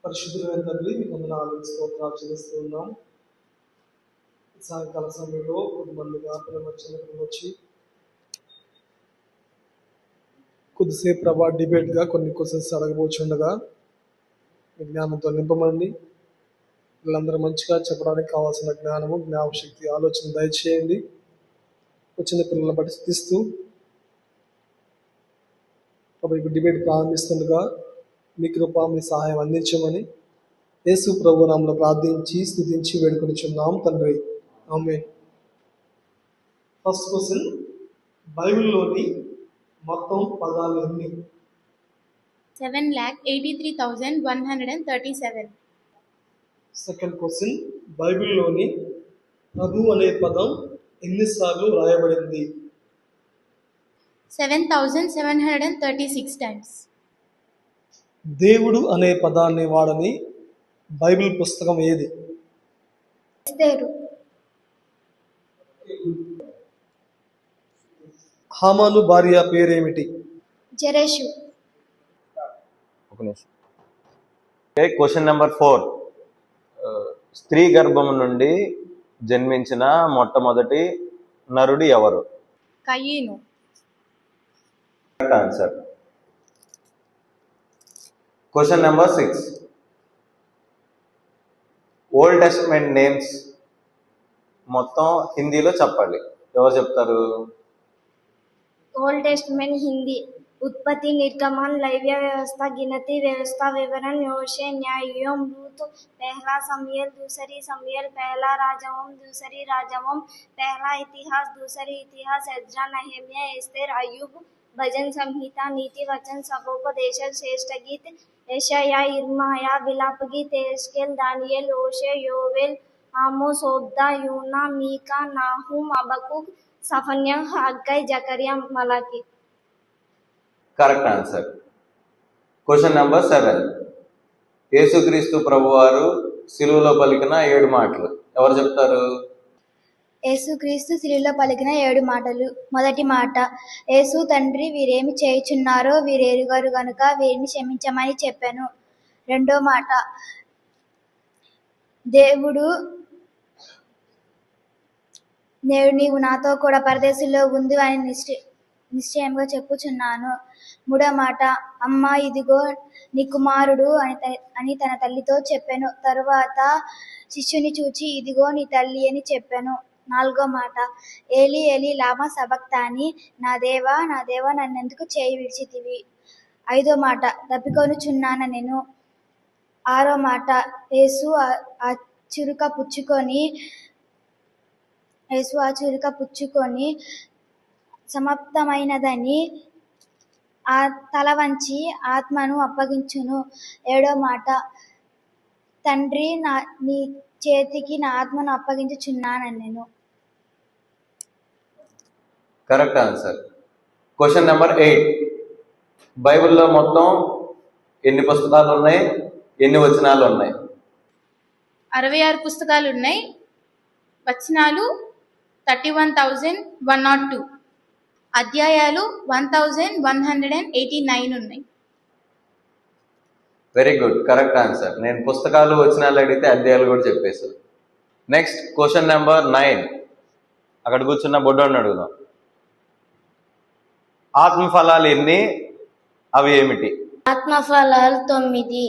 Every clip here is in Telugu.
పరిశుద్ధులైన తండ్రి మీకు వందనాలు స్తోత్రాలు చెల్లిస్తున్నాం. సాయంకాల సమయంలో కొంతమందిగా ప్రేమచంద్రులు వచ్చి కొద్దిసేపు ప్రభా డిబేట్గా కొన్ని క్వశ్చన్స్ అడగబోచుండగా మీ జ్ఞానంతో నింపమండి. వీళ్ళందరూ మంచిగా చెప్పడానికి కావాల్సిన జ్ఞానము, జ్ఞాపశక్తి, ఆలోచన దయచేయండి. వచ్చిన పిల్లలను బట్టి స్థిస్తూ ఇప్పుడు డిబేట్ ప్రారంభిస్తుండగా మీ కృప, మీ సహాయం అందించమని యేసు ప్రభు నామములో ప్రార్థించి స్తుతించి వేడుకొనిచున్నాం తండ్రి, ఆమేన్. ఫస్ట్ క్వశ్చన్, బైబిల్లోని మొత్తం పదాలు ఎన్ని? 7,83,137. సెకండ్ క్వశ్చన్, బైబిల్లోని ప్రభు అనే పదం ఎన్నిసార్లు రాయబడింది? 7,736 times. దేవుడు అనే పదాన్ని వాడని బైబిల్ పుస్తకం ఏది? ఎస్తేరు. హామాను భార్య పేరేమిటి? జెరెషు. క్వశ్చన్ నెంబర్ 4, స్త్రీ గర్భం నుండి జన్మించిన మొట్టమొదటి నరుడు ఎవరు? కయీను. Correct answer. Question number 6, old testament names మొత్తం హిందీలో చెప్పండి. ఎవరు చెప్తారు? ओल्ड टेस्टमेंट हिंदी: उत्पत्ति, निर्गमन, लैव्य व्यवस्था, गिनती व्यवस्था, विवरण, योशे, न्यायियों, रूत, पहला समूएल, दूसरी समूएल, पहला राजाओं, दूसरी राजाओं, पहला इतिहास, दूसरी इतिहास, एज्रा, नहम्याह, एस्तेर, अय्यूब, भजन संहिता, नीति वचन, सगोपदेश, श्रेष्ठ गीत, यशायाह, यिर्मयाह, विलाप गीत, एस्केल, दानियेल, होशे, योवेल, आमोस, ओबदा, यूना, मीका, नाहूम, हबक्कुक, सफन्याह, हग्गाई, जकरिया, मलाकी. Correct answer. క్వశ్చన్ నెంబర్ 7, యేసుక్రీస్తు ప్రభువారు సిలువలో పలికిన 7 మాటలు ఎవరు చెప్తారు? యేసుక్రీస్తు శిలువలో పలికిన 7 మాటలు. మొదటి మాట, యేసు తండ్రి వీరేమి చేయుచున్నారో వీరెరుగరు గనుక వీరిని క్షమించమని చెప్పాను. రెండో మాట, దేవుడు నేడు నీవు నాతో కూడా పరదేశంలో ఉంది అని నిశ్చయంగా చెప్పుచున్నాను. మూడో మాట, అమ్మ ఇదిగో నీ కుమారుడు అని తన తల్లితో చెప్పాను. తరువాత శిష్యుని చూచి ఇదిగో నీ తల్లి అని చెప్పాను. నాలుగో మాట, ఏలి ఏలి లామా సబక్తాని, నా దేవా నా దేవా నన్నెందుకు చేయి విడిచితివి. ఐదో మాట, తప్పికొనుచున్నాను నేను. ఆరో మాట, యేసు ఆ చురుక పుచ్చుకొని సమాప్తమైనదని ఆ తల వంచి ఆత్మను అప్పగించును. ఏడో మాట, తండ్రి నీ చేతికి నా ఆత్మను అప్పగించుచున్నాను నేను. Correct answer. క్వశ్చన్ నెంబర్ 8, బైబిల్లో మొత్తం ఎన్ని పుస్తకాలు ఉన్నాయి, ఎన్ని వచనాలు ఉన్నాయి? 66 పుస్తకాలు ఉన్నాయి. వచనాలు 31,102. అధ్యాయాలు 1,189 ఉన్నాయి. Very good, correct answer. నేను పుస్తకాలు వచనాలు అడిగితే అధ్యాయాలు కూడా చెప్పేశాను. నెక్స్ట్ క్వశ్చన్ నెంబర్ 9, అక్కడ కూర్చున్న బొడ్డోని అడుగుదాం. ఆత్మఫలాలు ఎన్ని, అవి ఏమిటి? ఆత్మఫలాలు 9: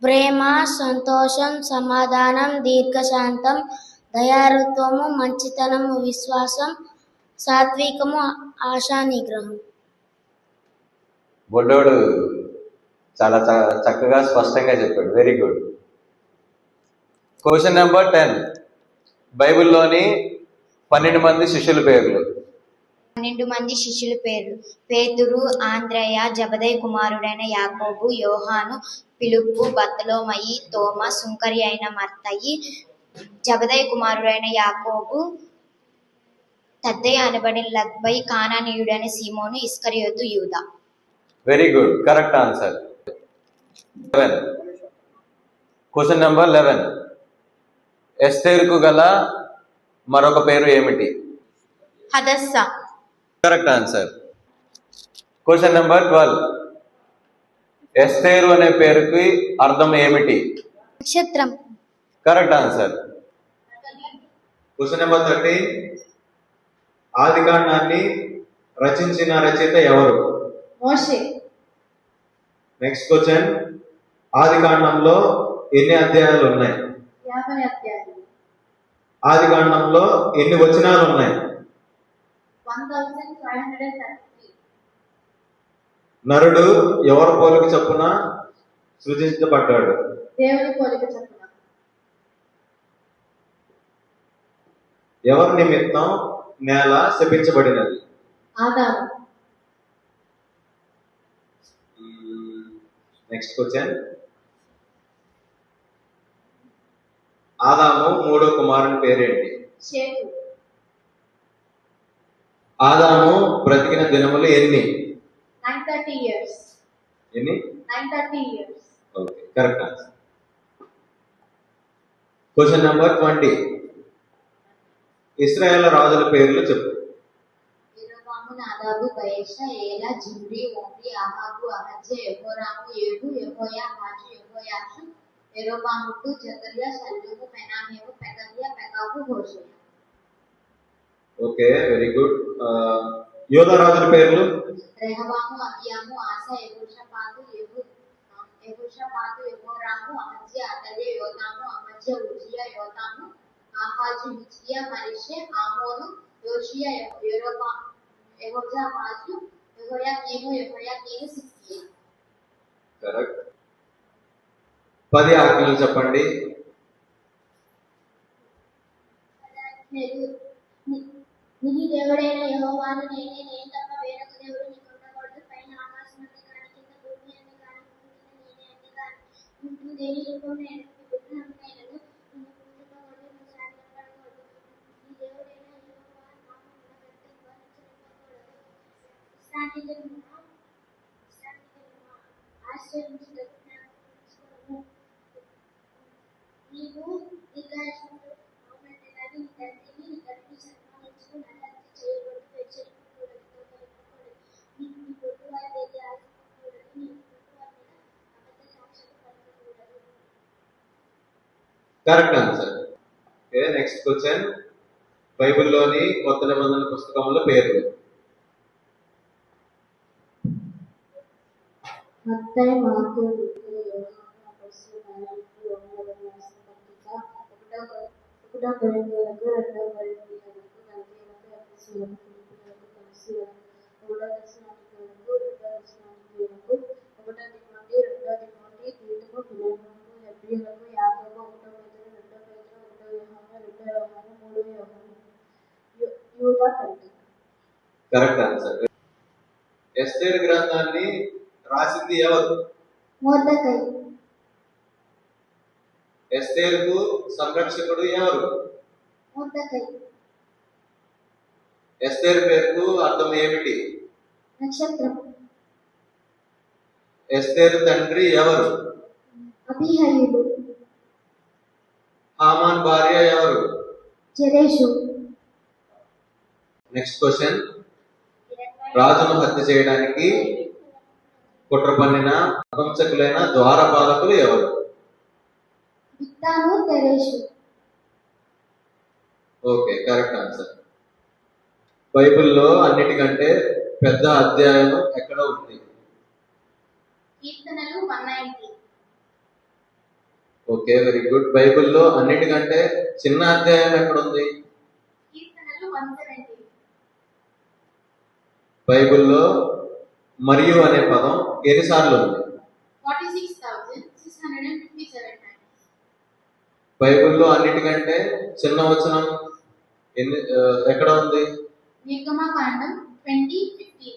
ప్రేమ, సంతోషం, సమాధానం, దీర్ఘశాంతం, దయారుత్వము, మంచితనము, విశ్వాసం, సాత్వికము, ఆశా నిగ్రహం. బొడ్డోడు చాలా చక్కగా స్పష్టంగా చెప్పాడు. Very good. క్వశ్చన్ నెంబర్ 10, బైబిల్లోని 12 మంది శిష్యుల పేర్లు. 12 మంది శిష్యుల పేర్లు: పేతురు, ఆంద్రేయ, జబదయి కుమారుడైన యాకోబు, యోహాను, ఫిలిప్పు, బర్తలోమయి, తోమా, సుంకరి అయిన మత్తయి, జబదయి కుమారుడైన యాకోబు, తద్దయి అనబడిన లబ్బయి, కానానీయుడైన సీమోను, ఇస్కరియోతు, యూదా. Very good, correct answer. Question number 11, ఎస్తేరుకు గల మరొక పేరు ఏమిటి? Hadassah. Correct answer. Question number 12, ఎస్తేరు అనే పేరుకి అర్థం ఏమిటి? నక్షత్రం. Correct answer. Question number 13. ఆదికాండాన్ని రచించిన రచయిత ఎవరు? మోషే. Next question. ఆదికాండంలో ఎన్ని అధ్యాయాలు ఉన్నాయి? 50 అధ్యాయాలు. ఆదికాండంలో ఎన్ని వచనాలు ఉన్నాయి? 1533. నరుడు ఎవరి పోలిక చొప్పున సృజించబడ్డాడు? దేవుని పోలిక చొప్పున. ఎవరి నిమిత్తం నేల శపించబడినది? ఆదాము. Next question. ఆదాము మూడో కుమారుని పేరేంటి? షేతు. ఆదాము బ్రతికిన దినములు ఎన్ని? 930 years. ఎన్ని? 930 years. Okay, correct answer. Question number 20. Israel రాజుల పేర్లు చెప్పు. యెరోబాము, నాదాబు, బయెషా, ఏలా, జిమ్రీ, ఓమ్రి, అహాబు, అహజ్యా, యెహోరాము, ఏహు, యెహోయాహాజు, యెహోయాషు, యెరోబాముకు, జకర్యా, షల్లూము, మెనాహేము, పెకహ్యా, పెకాహు, హోషేయ. Okay, very good. యోధా రాజుల పేర్లు. రెహబాము, అబియాము, ఆసా, యెహోషాపాతు, యెహోరాము, అహజ్యా, అతల్యా, యోతాము, అమజ్యా, ఉజియా, యోతాము, ఆహాజు, హిజ్కియా, మనష్షే, ఆమోను, యోషియా, యెహోజాహాజు, యెహోయాకీము, సిద్కియా. కరెక్ట్. 10 ఆజ్ఞలు చెప్పండి. నీ దేవుడైన యెహోవాను నేనే, నేను తప్ప వేరొక దేవుడు నీకు ఉండకూడదు. పైన ఆకాశమందు కాని, కింద భూమి అందు కాని, భూమి కింద నేనే అందు కాని ఉంటూ దేని రూపమైనను విగ్రహమైనను నిన్ను పూజింపకూడదు, నువ్వు సాగిలపడకూడదు. నీ దేవుడైన యెహోవా నామమున వ్యర్థంగా నిచ్చనివ్వకూడదు. విశ్రాంతి దినమున ఆశ్రయించుటకు జ్ఞాపకం ఉంచుకొనుము. నీవు దీర్ఘాయుష్మంతుడు అవునంటే కానీ నీ తండ్రిని నీ తల్లిని సన్మానించుకు, నరహత్య చేయకూడదు, వ్యభిచరింపకూడదు, దొంగిలింపకూడదు, నీ పొరుగువారి దగ్గర ఆశింపకూడదు, నీ పొరుగువారి మీద అబద్ధ సాక్ష్యం పలకకూడదు. Correct answer. Okay, next question. బైబిల్లోని కొత్త నిబంధన పుస్తకముల పేర్లు. మత్తయి, మార్కు, లూకా, యోహాను, అపోస్తలులకు, రోమీయులకు రాసిన పత్రిక. 1 కొరింథీయులకు, 2 కొరింథీయులకు, గలతీయులకు, ఎఫెసీయులకు, ఫిలిప్పీయులకు, కొలస్సీయులకు, 3 దెస్సలోనికీయులకు, 2 దెస్సలోనికీయులకు, 1 తిమోతి, 2 తిమోతి, తీతుకు, ఫిలెమోనుకు, హెబ్రీయులకు, యాకోబు, 1 పేతురు, 2 పేతురు, 1 యోహాను, 2 యోహాను, 3 యోహాను, యూదా పత్రిక. Correct answer. ఎస్తేరు గ్రంథాన్ని రాసింది ఎవరు? మొర్దెకై. ఎస్తేరుకు సంరక్షకుడు ఎవరు? మొర్దెకై. ఎస్తేరు పేరుకు అర్థం ఏమిటి? నక్షత్రం. ఎస్తేరు తండ్రి ఎవరు? అబీహయీలు. హామాన్ భార్య ఎవరు? జెరెషు. Next question. రాజును హత్య చేయడానికి కుట్ర పన్నిన నపుంసకులైన ద్వారపాలకులు ఎవరు? బిక్తాను, తెరేషు. Okay, correct answer. బైబిల్లో అన్నిటికంటే పెద్ద అధ్యాయం ఎక్కడ ఉంది? కీర్తనలు 190. Okay, very good. బైబిల్లో అన్నిటికంటే చిన్న అధ్యాయం ఎక్కడ ఉంది? కీర్తనలు 170. బైబిల్లో మరియు అనే పదం ఎన్నిసార్లు ఉంది? 46,657 times. బైబిల్లో అన్నిటికంటే చిన్న వచనం ఎక్కడ ఉంది? నిర్గమకాండం 20:15.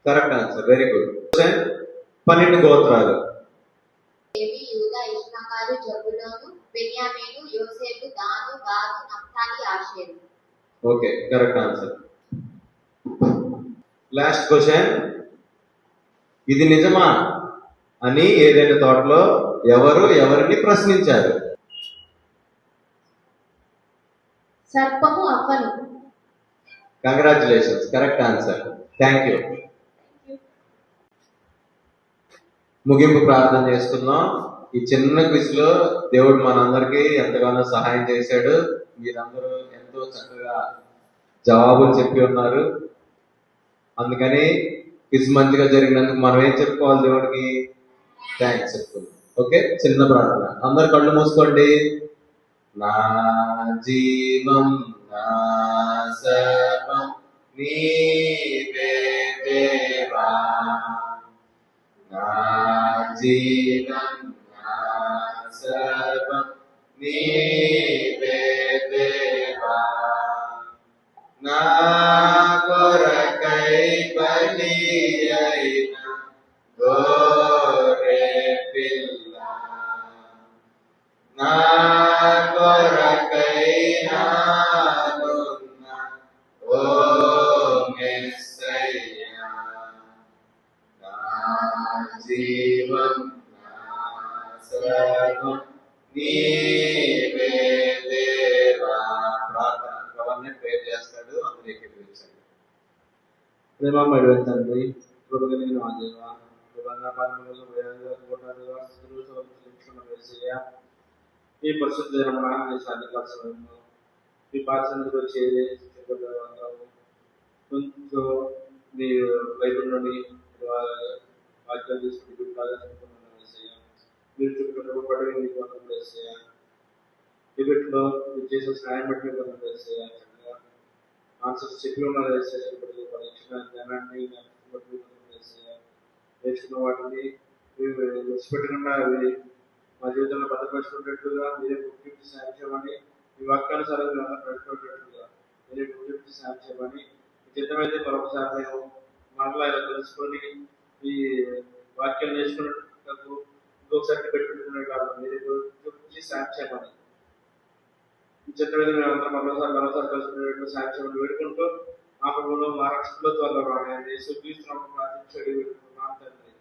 Correct answer, very good. 12 గోత్రాలు. లేవి, యూదా, ఇశ్మాకారు, జబూలూను, బెన్యామీను, యోసేపు, దాను, గాదు, Naphtali, Asher. Okay, correct answer. Last question. ఇది నిజమా అని ఏదైనా తోటలో ఎవరిని ప్రశ్నించారు? సర్పము అవ్వను. Congratulations, correct answer. Thank you. ముగింపు ప్రార్థన చేసుకుందాం. ఈ చిన్న క్విజ్ లో దేవుడు మనందరికీ ఎంతగానో సహాయం చేశాడు. మీరందరూ ఎంతో చక్కగా జవాబులు చెప్పి ఉన్నారు. అందుకని క్విజ్ మంచిగా జరిగినందుకు మనం ఏం చెప్పుకోవాలి? దేవుడికి థ్యాంక్స్ చెప్పుకోవాలి. ఓకే, చిన్న ప్రార్థన. అందరు కళ్ళు మూసుకోండి. నా జీవం నా సర్వం నీవే దేవా, నా జీవం నా సర్వం నీవే దేవా, నా కొరకై బలి అయిన గొర్రె పిల్ల, నా కొరకై నానున్న ఓ మెస్సయ్యా, నా జీవం నా సర్వం నీవే దేవా. ప్రార్థన గవర్నమెంట్ ప్రేర్ చేస్తాడు, అందరూ ఎక్కిపించండి. ప్రేమమయుడు తండ్రి, కృపగలిగిన మా దేవ, కృపగా పాలనలో కోటాలుగా స్థుతులు సమర్పించుకున్న యేసయ్యా, ఈ పరిశుద్ధ దినమున నీ సాధికాల్సిన ఈ పాఠశాలకు వచ్చేది కొంచెం నీ బైబిల్ నుండి వాక్యాలు తీసుకుంటూ ప్రాధాన్యతకున్నాను యేసయ్యా. మీరు చుట్టూ పడి మీకు వందలు యేసయ్యా. డిబేట్లో మీరు చేసే సాయం బట్టి మీకు వందలు యేసయ్యా. చక్కగా ఆన్సర్స్ చెప్పి ఉన్నారు యేసయ్యా. ఇప్పుడు పరీక్ష జ్ఞానాన్ని బట్టి వందలు యేసయ్యా. నేర్చుకున్న వాటిని విడిచిపెట్టకుండా అవి మా జీవితంలో భద్రపరుచుకున్నట్లుగా మీరే గుర్తించి సాయం చేయమని, మీ వాక్యానుసారంగా నడుచుకున్నట్లుగా మీరే గుర్తించి సాయం చేయమని, చిత్తమైతే మరొకసారి మేము మరలా ఇలా తెలుసుకొని ఈ వాక్యం నేర్చుకున్నట్టు ఇంకొకసారి పెట్టుకున్నట్టు మీరే గుర్తించి సాయం చేయమని, ఈ చిత్తమైతే మేము అందరం మరోసారి కలుసుకునేట్టు సాయం చేయమని వేడుకుంటూ మా ప్రభువులో మా రక్షకుల ద్వారా యేసు క్రీస్తు నామమున ప్రార్థించి వేడుకుంటున్నాం తండ్రి.